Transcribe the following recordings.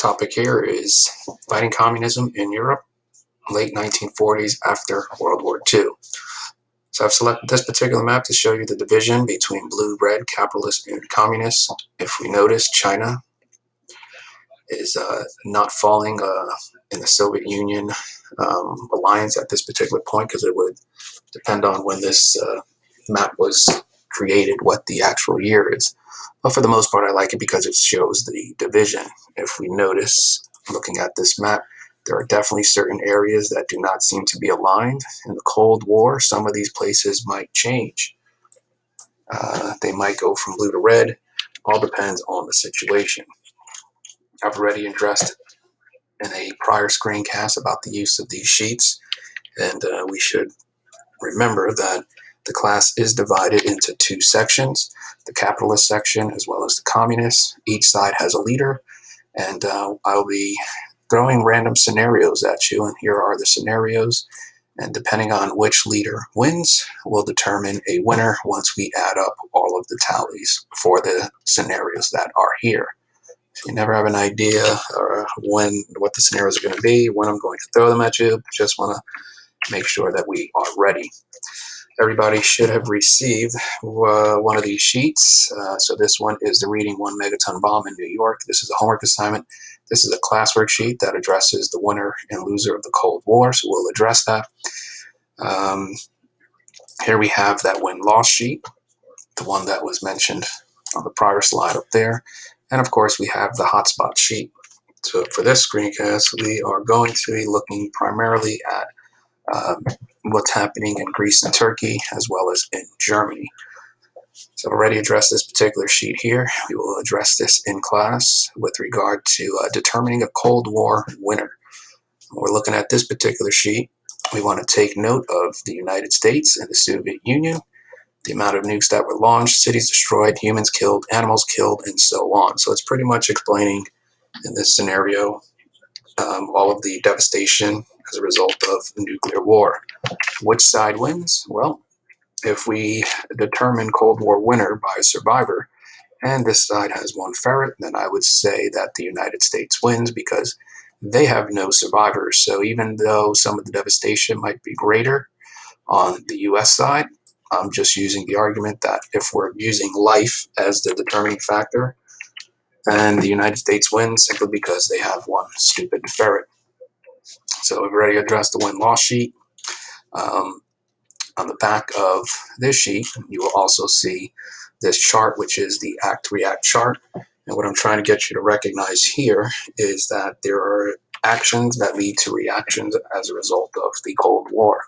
topic here is fighting communism in Europe, late 1940s after World War II. So I've selected this particular map to show you the division between blue-red, capitalist, and communist. If we notice, China is not falling in the Soviet Union alliance at this particular point, because it would depend on when this map was created, what the actual year is. But for the most part, I like it because it shows the division. If we notice, looking at this map, there are definitely certain areas that do not seem to be aligned. In the Cold War, some of these places might change. They might go from blue to red. All depends on the situation. I've already addressed in a prior screencast about the use of these sheets, and we should remember that the class is divided into two sections, the capitalist section as well as the communist. Each side has a leader, and I'll be throwing random scenarios at you, and here are the scenarios, and depending on which leader wins will determine a winner once we add up all of the tallies for the scenarios that are here. So you never have an idea or what the scenarios are going to be, when I'm going to throw them at you. Just want to make sure that we are ready. Everybody should have received one of these sheets. So this one is the Reading 1 Megaton Bomb in New York. This is a homework assignment. This is a classwork sheet that addresses the winner and loser of the Cold War, so we'll address that. Here we have that win-loss sheet, the one that was mentioned on the prior slide up there. And of course, we have the hotspot sheet. So for this screencast, we are going to be looking primarily at what's happening in Greece and Turkey, as well as in Germany. So I've already addressed this particular sheet here. We will address this in class with regard to determining a Cold War winner. When we're looking at this particular sheet, we want to take note of the United States and the Soviet Union, the amount of nukes that were launched, cities destroyed, humans killed, animals killed, and so on. So it's pretty much explaining in this scenario all of the devastation as a result of nuclear war. Which side wins? Well, if we determine Cold War winner by a survivor, and this side has one ferret, then I would say that the United States wins because they have no survivors. So even though some of the devastation might be greater on the US side, I'm just using the argument that if we're using life as the determining factor, then the United States wins simply because they have one stupid ferret. So we've already addressed the win-loss sheet. On the back of this sheet, you will also see this chart, which is the act-react chart. And what I'm trying to get you to recognize here is that there are actions that lead to reactions as a result of the Cold War.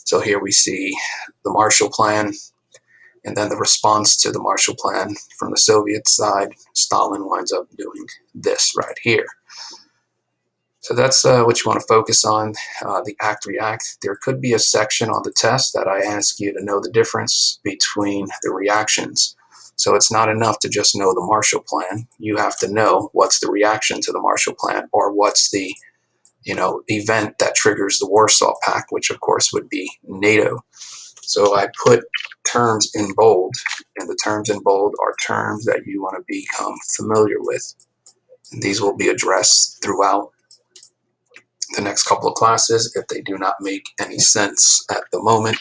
So here we see the Marshall Plan, and then the response to the Marshall Plan from the Soviet side. Stalin winds up doing this right here. So that's what you want to focus on, the act-react. There could be a section on the test that I ask you to know the difference between the reactions. So it's not enough to just know the Marshall Plan. You have to know what's the reaction to the Marshall Plan, or what's the event that triggers the Warsaw Pact, which of course would be NATO. So I put terms in bold, and the terms in bold are terms that you want to become familiar with. And these will be addressed throughout the next couple of classes. If they do not make any sense at the moment,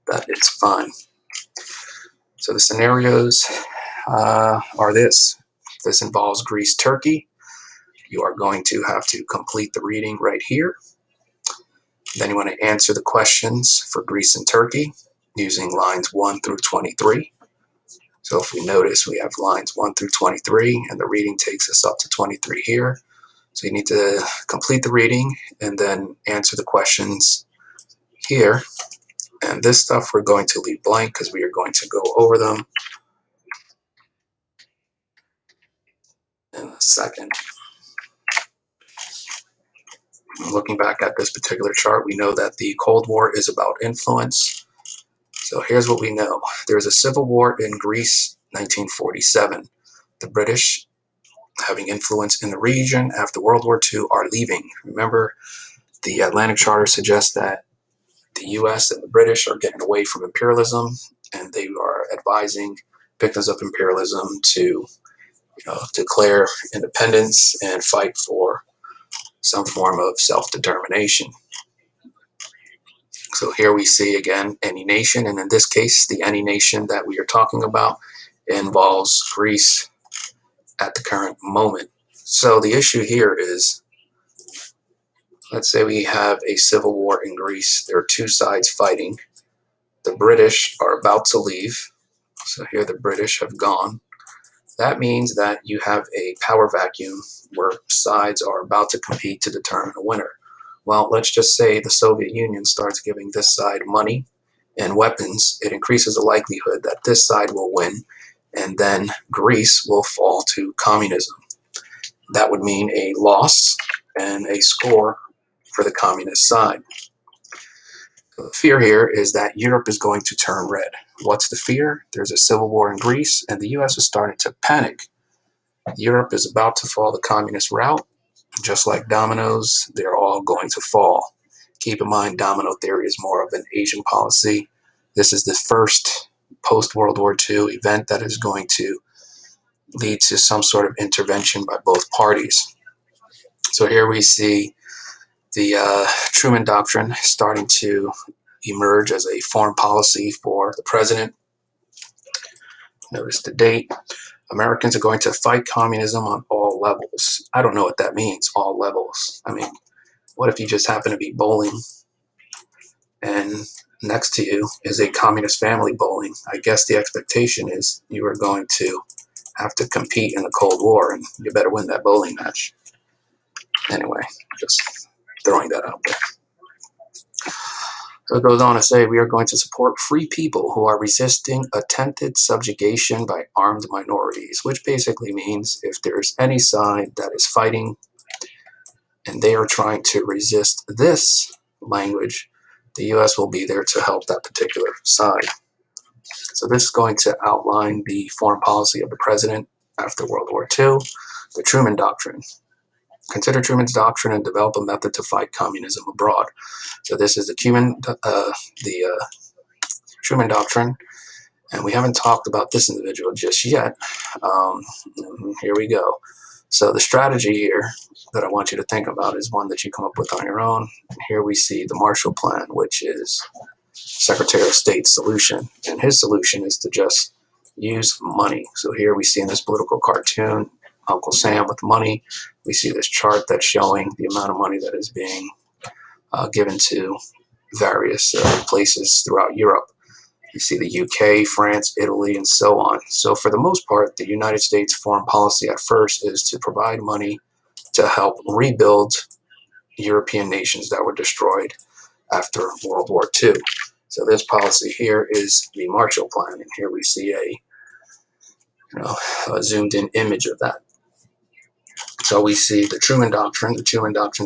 that it's fine. So the scenarios are this. This involves Greece, Turkey. You are going to have to complete the reading right here. Then you want to answer the questions for Greece and Turkey using lines 1 through 23. So if we notice, we have lines 1 through 23, and the reading takes us up to 23 here. So you need to complete the reading and then answer the questions here. And this stuff we're going to leave blank because we are going to go over them in a second. Looking back at this particular chart, we know that the Cold War is about influence. So here's what we know. There's a civil war in Greece, 1947. The British, having influence in the region after World War II, are leaving. Remember, the Atlantic Charter suggests that the US and the British are getting away from imperialism, and they are advising victims of imperialism to declare independence and fight for some form of self-determination. So here we see again any nation, and in this case, the any nation that we are talking about involves Greece at the current moment. So the issue here is, let's say we have a civil war in Greece. There are two sides fighting. The British are about to leave. So here the British have gone. That means that you have a power vacuum where sides are about to compete to determine a winner. Well, let's just say the Soviet Union starts giving this side money and weapons. It increases the likelihood that this side will win, and then Greece will fall to communism. That would mean a loss and a score for the communist side. The fear here is that Europe is going to turn red. What's the fear? There's a civil war in Greece, and the US is starting to panic. Europe is about to follow the communist route. Just like dominoes, they're all going to fall. Keep in mind, domino theory is more of an Asian policy. This is the first post-World War II event that is going to lead to some sort of intervention by both parties. So here we see the Truman Doctrine starting to emerge as a foreign policy for the president. Notice the date. Americans are going to fight communism on all levels. I don't know what that means, all levels. I mean, what if you just happen to be bowling and next to you is a communist family bowling? I guess the expectation is you are going to have to compete in the Cold War, and you better win that bowling match. Anyway, just throwing that out there. So it goes on to say, we are going to support free people who are resisting attempted subjugation by armed minorities, which basically means if there's any side that is fighting and they are trying to resist this language, the US will be there to help that particular side. So this is going to outline the foreign policy of the president after World War II, the Truman Doctrine. Consider Truman's doctrine and develop a method to fight communism abroad. So this is the Truman Doctrine, and we haven't talked about this individual just yet. Here we go. So the strategy here that I want you to think about is one that you come up with on your own. Here we see the Marshall Plan, which is Secretary of State's solution, and his solution is to just use money. So here we see in this political cartoon Uncle Sam with money. We see this chart that's showing the amount of money that is being given to various places throughout Europe. You see the UK, France, Italy, and so on. So for the most part, the United States foreign policy at first is to provide money to help rebuild European nations that were destroyed after World War II. So this policy here is the Marshall Plan, and here we see a zoomed in image of that. So we see the Truman Doctrine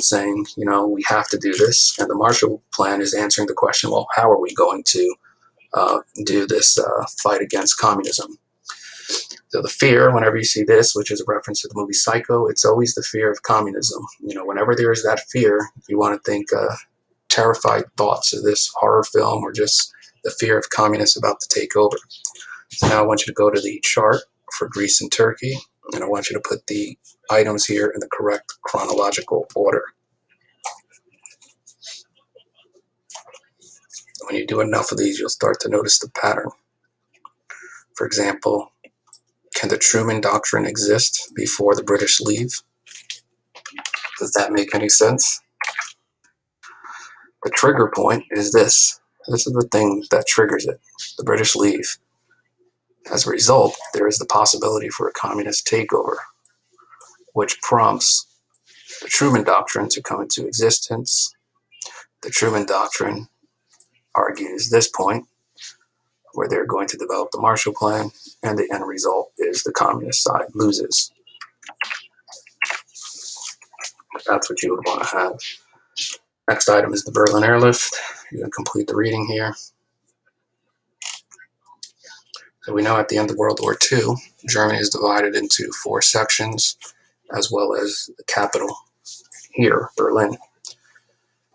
saying, we have to do this, and the Marshall Plan is answering the question, well, how are we going to do this fight against communism? So the fear, whenever you see this, which is a reference to the movie Psycho, it's always the fear of communism. Whenever there is that fear, you want to think terrified thoughts of this horror film or just the fear of communists about to take over. So now I want you to go to the chart for Greece and Turkey, and I want you to put the items here in the correct chronological order. When you do enough of these, you'll start to notice the pattern. For example, can the Truman Doctrine exist before the British leave? Does that make any sense? The trigger point is this. This is the thing that triggers it. The British leave. As a result, there is the possibility for a communist takeover, which prompts the Truman Doctrine to come into existence. The Truman Doctrine argues this point, where they're going to develop the Marshall Plan, and the end result is the communist side loses. That's what you would want to have. Next item is the Berlin Airlift. You're going to complete the reading here. So we know at the end of World War II, Germany is divided into 4 sections, as well as the capital here, Berlin.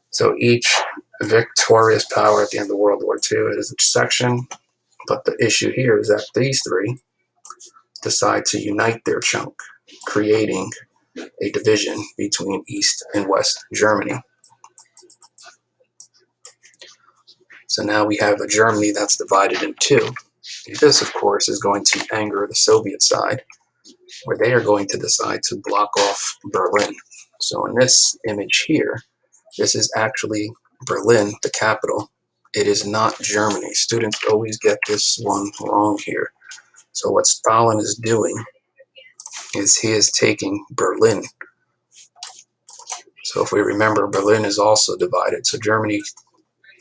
So each victorious power at the end of World War II is a section, but the issue here is that these 3 decide to unite their chunk, creating a division between East and West Germany. So now we have a Germany that's divided in two. This, of course, is going to anger the Soviet side, where they are going to decide to block off Berlin. So in this image here, this is actually Berlin, the capital. It is not Germany. Students always get this one wrong here. So what Stalin is doing is he is taking Berlin. So if we remember, Berlin is also divided. So Germany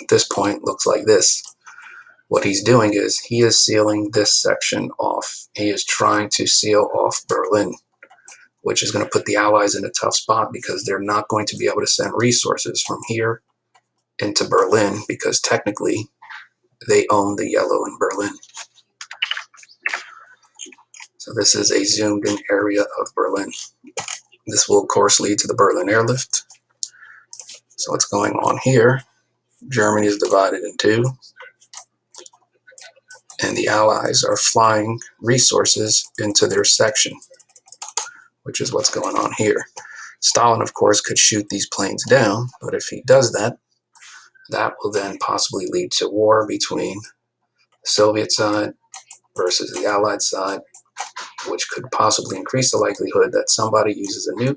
at this point looks like this. What he's doing is he is sealing this section off. He is trying to seal off Berlin, which is going to put the Allies in a tough spot because they're not going to be able to send resources from here into Berlin because technically they own the yellow in Berlin. So this is a zoomed in area of Berlin. This will of course lead to the Berlin Airlift. So what's going on here? Germany is divided in two, and the Allies are flying resources into their section, which is what's going on here. Stalin, of course, could shoot these planes down, but if he does that, that will then possibly lead to war between the Soviet side versus the Allied side, which could possibly increase the likelihood that somebody uses a nuke,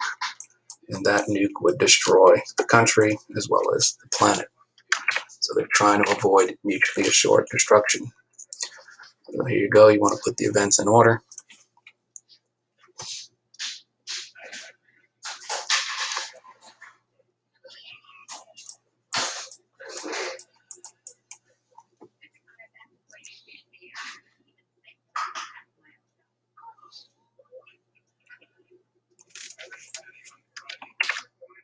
and that nuke would destroy the country as well as the planet. So they're trying to avoid mutually assured destruction. So here you go. You want to put the events in order.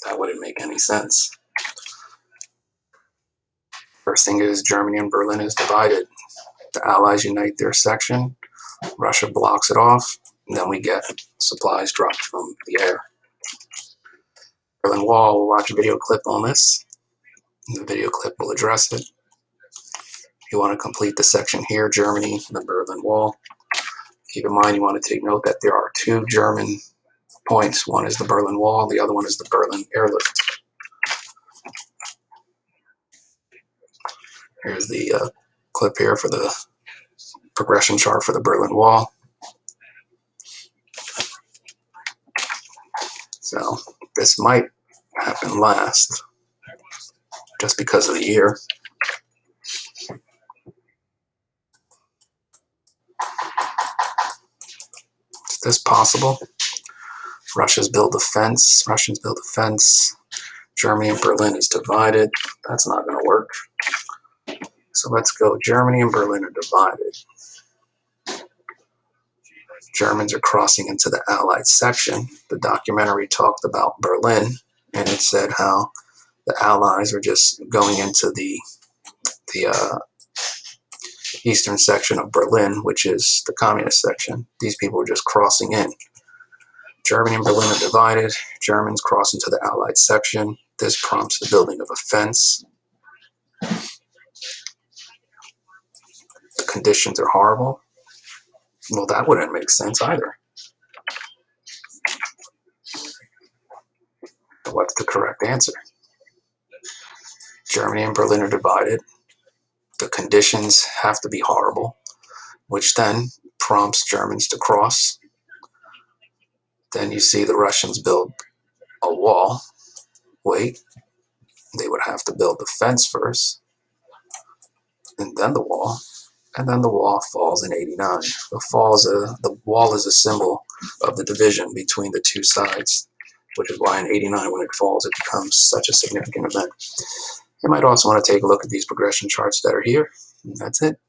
That wouldn't make any sense. First thing is Germany and Berlin is divided. The Allies unite their section. Russia blocks it off. And then we get supplies dropped from the air. Berlin Wall, we'll watch a video clip on this. The video clip will address it. You want to complete the section here, Germany, the Berlin Wall. Keep in mind you want to take note that there are two German points. One is the Berlin Wall, the other one is the Berlin Airlift. Here's the clip here for the progression chart for the Berlin Wall. So this might happen last, just because of the year. Is this possible? Russians build a fence. Germany and Berlin is divided. That's not going to work. So let's go. Germany and Berlin are divided. Germans are crossing into the Allied section. The documentary talked about Berlin, and it said how the Allies are just going into the eastern section of Berlin, which is the communist section. These people are just crossing in. Germany and Berlin are divided. Germans cross into the Allied section. This prompts the building of a fence. The conditions are horrible. Well, that wouldn't make sense either. But what's the correct answer? Germany and Berlin are divided. The conditions have to be horrible, which then prompts Germans to cross. Then you see the Russians build a wall. Wait, they would have to build the fence first, and then the wall, and then the wall falls in '89. The wall is a symbol of the division between the two sides, which is why in '89, when it falls, it becomes such a significant event. You might also want to take a look at these progression charts that are here. And that's it.